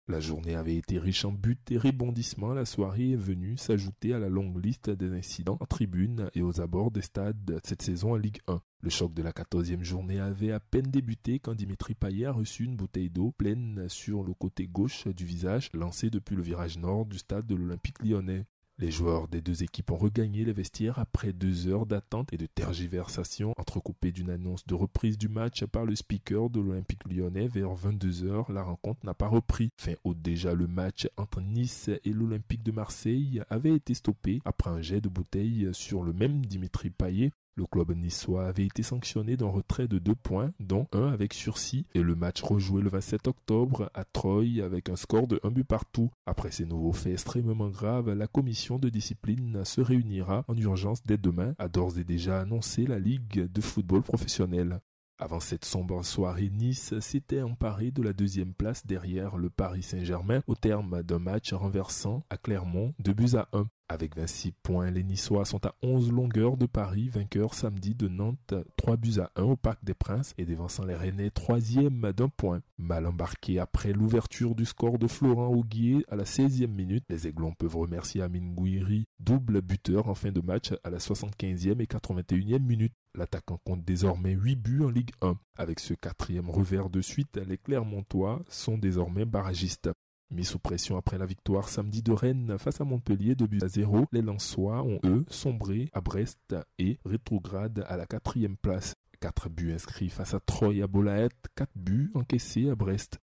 La journée avait été riche en buts et rebondissements. La soirée est venue s'ajouter à la longue liste des incidents en tribune et aux abords des stades cette saison en Ligue 1. Le choc de la 14e journée avait à peine débuté quand Dimitri Payet a reçu une bouteille d'eau pleine sur le côté gauche du visage, lancée depuis le virage nord du stade de l'Olympique lyonnais. Les joueurs des deux équipes ont regagné les vestiaires après 2 heures d'attente et de tergiversation, entrecoupées d'une annonce de reprise du match par le speaker de l'Olympique lyonnais vers 22 heures. La rencontre n'a pas repris. Fin août déjà, le match entre Nice et l'Olympique de Marseille avait été stoppé après un jet de bouteille sur le même Dimitri Payet. Le club niçois avait été sanctionné d'un retrait de 2 points, dont 1 avec sursis, et le match rejoué le 27 octobre à Troyes avec un score de 1 but partout. Après ces nouveaux faits extrêmement graves, la commission de discipline se réunira en urgence dès demain, a d'ores et déjà annoncé la Ligue de football professionnel. Avant cette sombre soirée, Nice s'était emparé de la 2e place derrière le Paris Saint-Germain au terme d'un match renversant à Clermont, 2-1. Avec 26 points, les Niçois sont à 11 longueurs de Paris, vainqueur samedi de Nantes 3-1 au Parc des Princes et dévançant les Rennais 3e d'1 point. Mal embarqué après l'ouverture du score de Florent Auguier à la 16e minute, les Aiglons peuvent remercier Amine Gouiri, double buteur en fin de match à la 75e et 81e minute. L'attaquant compte désormais 8 buts en Ligue 1. Avec ce 4e revers de suite, les Clermontois sont désormais barragistes. Mis sous pression après la victoire samedi de Rennes face à Montpellier 2-0, les Lensois ont eux sombré à Brest et rétrogradent à la 4e place. 4 buts inscrits face à Troyes à Bolaët, 4 buts encaissés à Brest.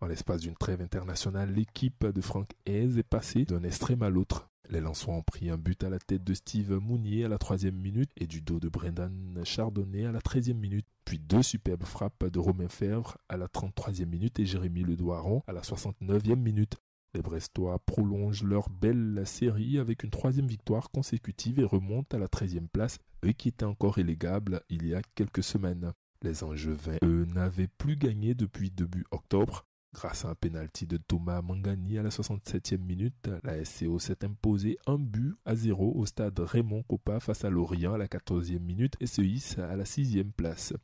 En l'espace d'une trêve internationale, l'équipe de Franck Hez est passée d'un extrême à l'autre. Les Lensois ont pris un but à la tête de Steve Mounier à la 3e minute et du dos de Brendan Chardonnay à la 13e minute. Puis 2 superbes frappes de Romain Fèvre à la 33e minute et Jérémy Ledoiron à la 69e minute. Les Brestois prolongent leur belle série avec une 3e victoire consécutive et remontent à la 13e place, eux qui étaient encore relégables il y a quelques semaines. Les Angevins, eux, n'avaient plus gagné depuis début octobre. Grâce à un pénalty de Thomas Mangani à la 67e minute, la SCO s'est imposée 1-0 au stade Raymond Kopa face à Lorient à la 14e minute et se hisse à la 6e place.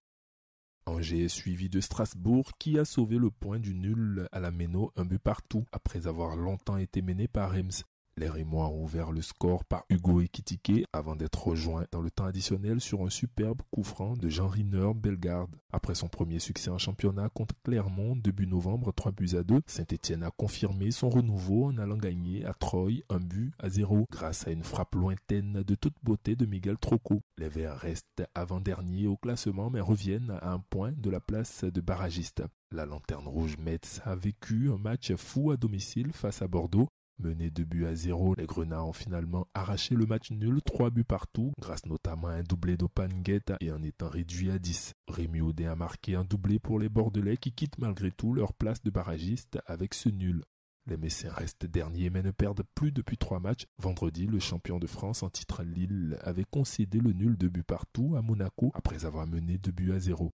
Angers est suivi de Strasbourg qui a sauvé le point du nul à la Méno 1 but partout après avoir longtemps été mené par Reims. Les Rémois ont ouvert le score par Hugo Ekitike avant d'être rejoints dans le temps additionnel sur un superbe coup franc de Jean Riner Bellegarde. Après son premier succès en championnat contre Clermont début novembre 3-2, Saint-Étienne a confirmé son renouveau en allant gagner à Troyes 1-0 grâce à une frappe lointaine de toute beauté de Miguel Trocco. Les Verts restent avant-dernier au classement mais reviennent à 1 point de la place de barragiste. La Lanterne Rouge Metz a vécu un match fou à domicile face à Bordeaux. Menés 2-0, les Grenats ont finalement arraché le match nul 3 buts partout, grâce notamment à un doublé d'Opangueta et en étant réduit à 10. Rémi Audet a marqué un doublé pour les Bordelais qui quittent malgré tout leur place de barragiste avec ce nul. Les Messins restent derniers mais ne perdent plus depuis 3 matchs. Vendredi, le champion de France en titre Lille avait concédé le nul 2 buts partout à Monaco après avoir mené 2-0.